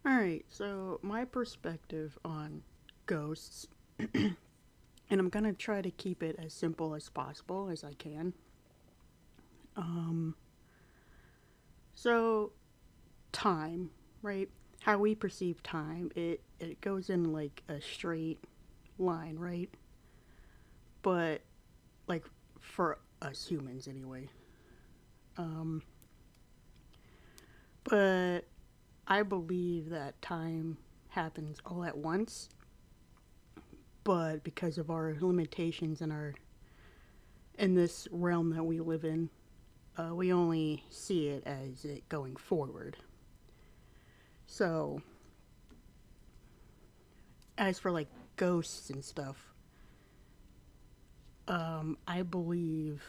Alright, so my perspective on ghosts, and I'm gonna try to keep it as simple as possible as I can. Um, so, time, right? How we perceive time, it goes in like a straight line, right? But, like, for us humans anyway. Um, but I believe that time happens all at once, but because of our limitations and our in this realm that we live in, we only see it as it going forward. So, as for like ghosts and stuff, I believe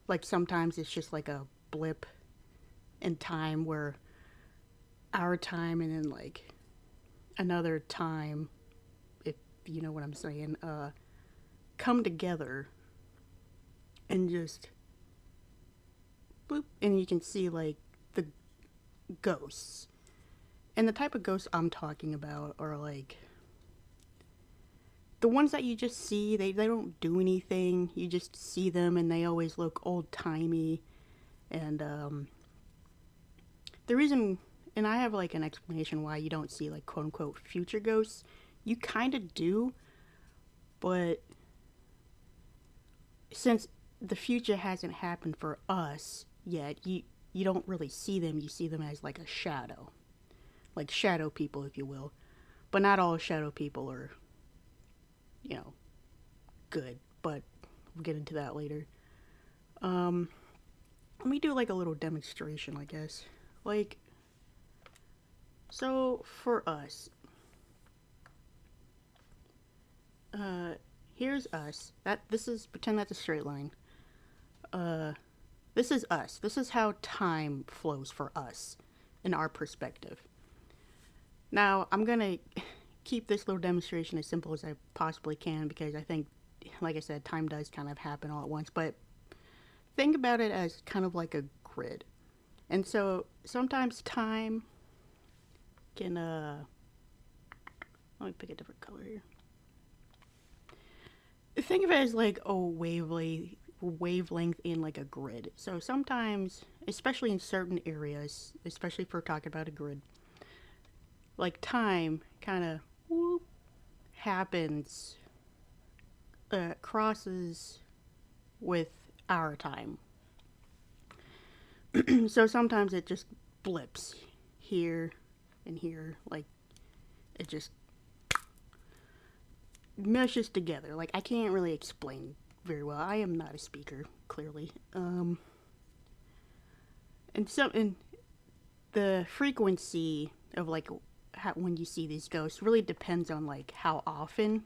like sometimes it's just like a blip in time where our time and then like another time, if you know what I'm saying, come together and just boop, and you can see like the ghosts. And the type of ghosts I'm talking about are like the ones that you just see, they don't do anything. You just see them and they always look old timey. And the reason, and I have like an explanation why you don't see like quote unquote future ghosts. You kind of do, but since the future hasn't happened for us yet, you don't really see them. You see them as like a shadow, like shadow people, if you will. But not all shadow people are, you know, good. But we'll get into that later. Um, Let me do like a little demonstration, I guess. Like, so for us, uh, here's us. That this is pretend that's a straight line. Uh, this is us. This is how time flows for us, in our perspective. Now I'm gonna keep this little demonstration as simple as I possibly can because I think, like I said, time does kind of happen all at once. But think about it as kind of like a grid. And so sometimes time can let me pick a different color here. Think of it as like a wavelength in like a grid. So sometimes, especially in certain areas, especially if we're talking about a grid, like time kind of happens, crosses with our time. So sometimes it just blips here and here, like it just meshes together. Like I can't really explain very well. I am not a speaker, clearly. And the frequency of like when you see these ghosts really depends on like how often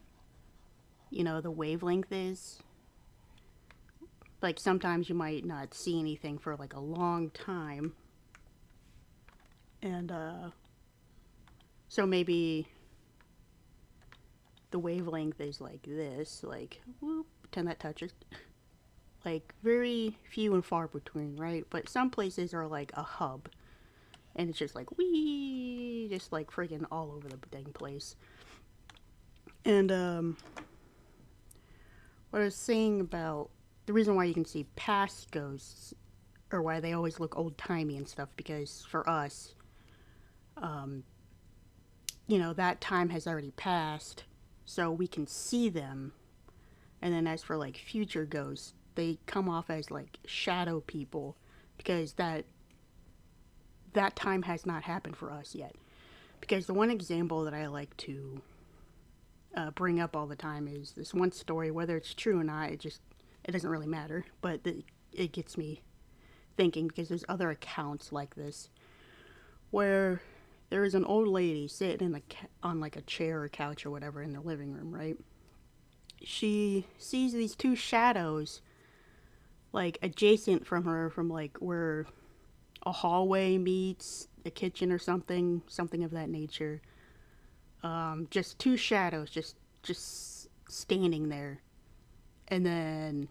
the wavelength is. Like sometimes you might not see anything for like a long time, and so maybe the wavelength is like this, like whoop, pretend that touches, like very few and far between, right? But some places are like a hub, and it's just like wee, just like freaking all over the dang place. And what I was saying about the reason why you can see past ghosts or why they always look old timey and stuff, because for us, um, that time has already passed, so we can see them. And then as for like future ghosts, they come off as like shadow people because that time has not happened for us yet. Because the one example that I like to bring up all the time is this one story. Whether it's true or not, it doesn't really matter. But it gets me thinking because there's other accounts like this where there is an old lady sitting on like a chair or couch or whatever in the living room, right? She sees these two shadows like adjacent from her, from like where a hallway meets a kitchen or something of that nature. Just two shadows, just standing there, and then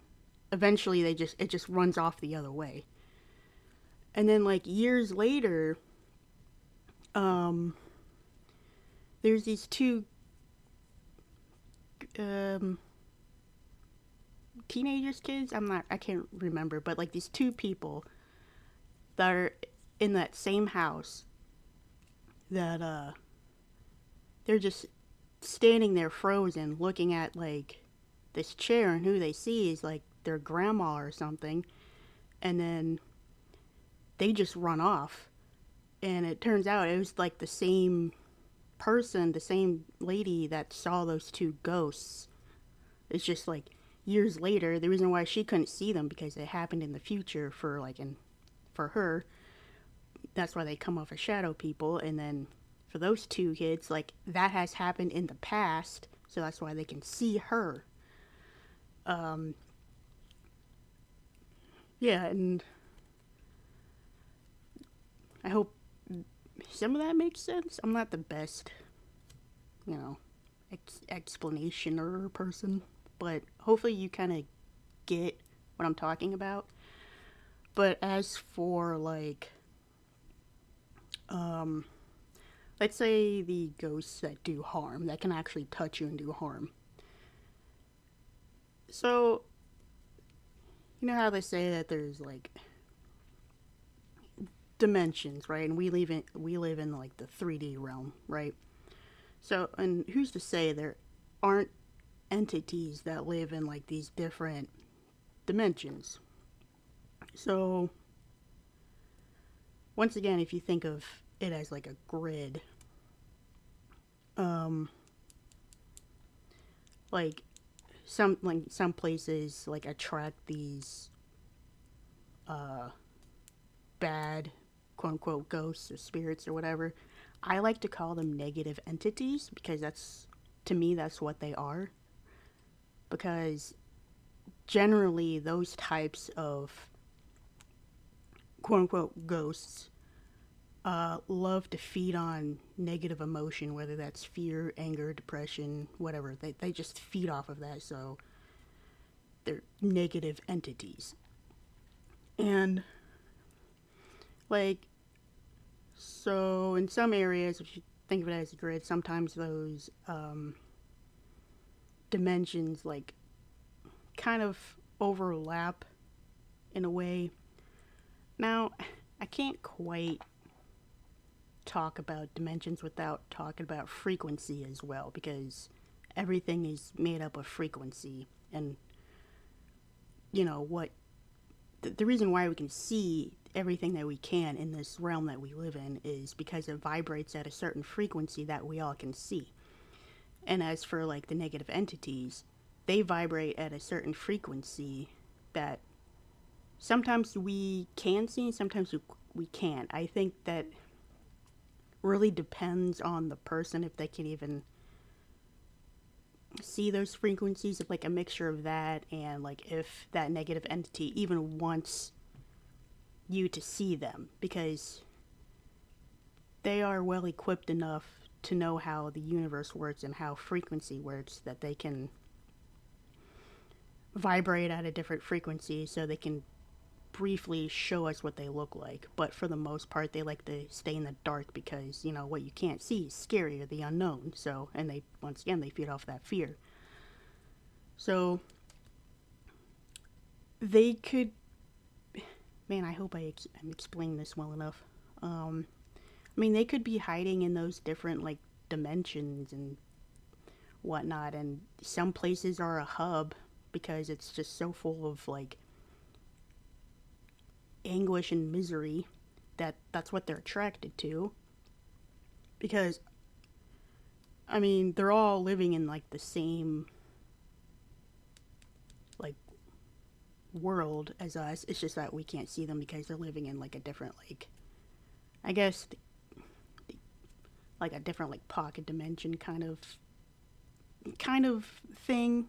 eventually it just runs off the other way. And then like years later, Um, there's these two um, teenagers, kids. I can't remember, but like these two people that are in that same house that they're just standing there frozen, looking at like this chair, and who they see is like their grandma or something, and then they just run off, and it turns out it was like the same person, the same lady that saw those two ghosts. It's just like years later, the reason why she couldn't see them because it happened in the future for like in for her. That's why they come off as shadow people, and then for those two kids, like that has happened in the past, so that's why they can see her. Um, yeah, and I hope some of that makes sense. I'm not the best, you know, explanationer person, but hopefully you kind of get what I'm talking about. But as for like, um, let's say the ghosts that do harm, that can actually touch you and do harm. So, you know how they say that there's like dimensions, right? And we live in like the 3D realm, right? So, and who's to say there aren't entities that live in like these different dimensions? So, once again, if you think of it as like a grid, um, like some places like attract these uh bad quote unquote ghosts or spirits or whatever. I like to call them negative entities because that's to me that's what they are. Because generally those types of quote unquote ghosts love to feed on negative emotion, whether that's fear, anger, depression, whatever. They just feed off of that, so they're negative entities. And, like, so in some areas, if you think of it as a grid, sometimes those dimensions, like, kind of overlap in a way. Now, I can't quite talk about dimensions without talking about frequency as well, because everything is made up of frequency. And you know what, the reason why we can see everything that we can in this realm that we live in is because it vibrates at a certain frequency that we all can see. And as for like the negative entities, they vibrate at a certain frequency that sometimes we can see, sometimes we can't. I think that really depends on the person if they can even see those frequencies, of like a mixture of that, and like if that negative entity even wants you to see them, because they are well equipped enough to know how the universe works and how frequency works, that they can vibrate at a different frequency so they can briefly show us what they look like. But for the most part, they like to stay in the dark because, you know, what you can't see is scary, or the unknown. So, and they, once again, they feed off that fear. So, they could, man, I hope I'm explaining this well enough. I mean, they could be hiding in those different, like, dimensions and whatnot. And some places are a hub because it's just so full of, like, anguish and misery that that's what they're attracted to. Because, I mean, they're all living in, like, the same, like, world as us. It's just that we can't see them because they're living in, like, a different, like, I guess, like a different, like, pocket dimension kind of thing.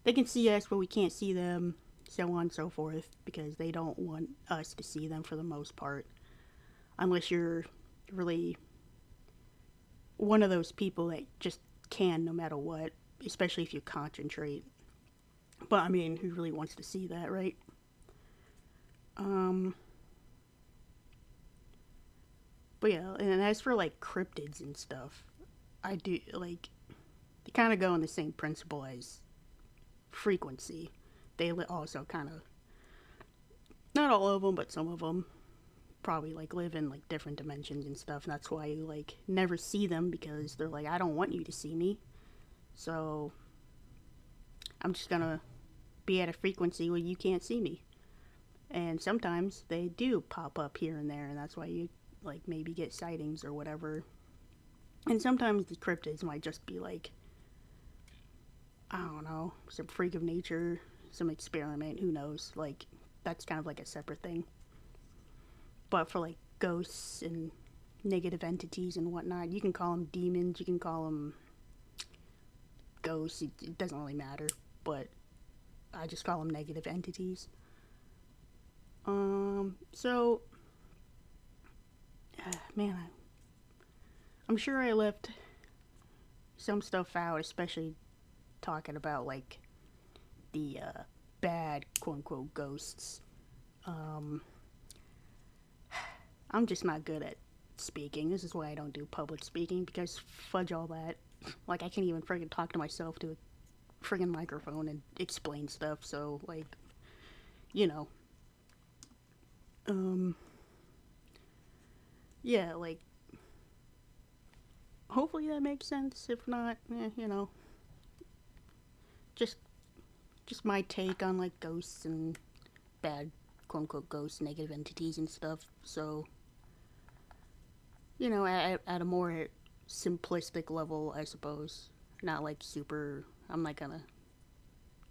They can see us, but we can't see them, so on and so forth, because they don't want us to see them for the most part. Unless you're really one of those people that just can no matter what, especially if you concentrate. But I mean, who really wants to see that, right? Um, But yeah, and as for like cryptids and stuff, I do like they kind of go in the same principle as frequency. They also kind of, not all of them, but some of them probably like live in like different dimensions and stuff. And that's why you like never see them, because they're like, I don't want you to see me. So I'm just gonna be at a frequency where you can't see me. And sometimes they do pop up here and there, and that's why you like maybe get sightings or whatever. And sometimes the cryptids might just be like, I don't know, some freak of nature, some experiment, who knows? Like, that's kind of like a separate thing. But for like ghosts and negative entities and whatnot, you can call them demons, you can call them ghosts, it doesn't really matter. But I just call them negative entities. So, man, I'm sure I left some stuff out, especially talking about like the bad quote unquote ghosts. Um, I'm just not good at speaking. This is why I don't do public speaking, because fudge all that. Like, I can't even friggin' talk to myself to a friggin' microphone and explain stuff, so, like, you know. Um, yeah, like, hopefully that makes sense. If not, just just my take on, like, ghosts and bad, quote unquote, ghosts, negative entities and stuff. So, at a more simplistic level, I suppose. Not like super. I'm not gonna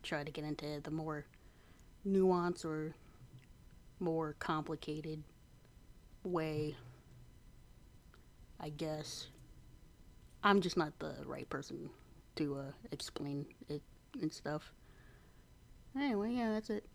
try to get into the more nuance or more complicated way, I guess. I'm just not the right person to explain it and stuff. Anyway, yeah, that's it.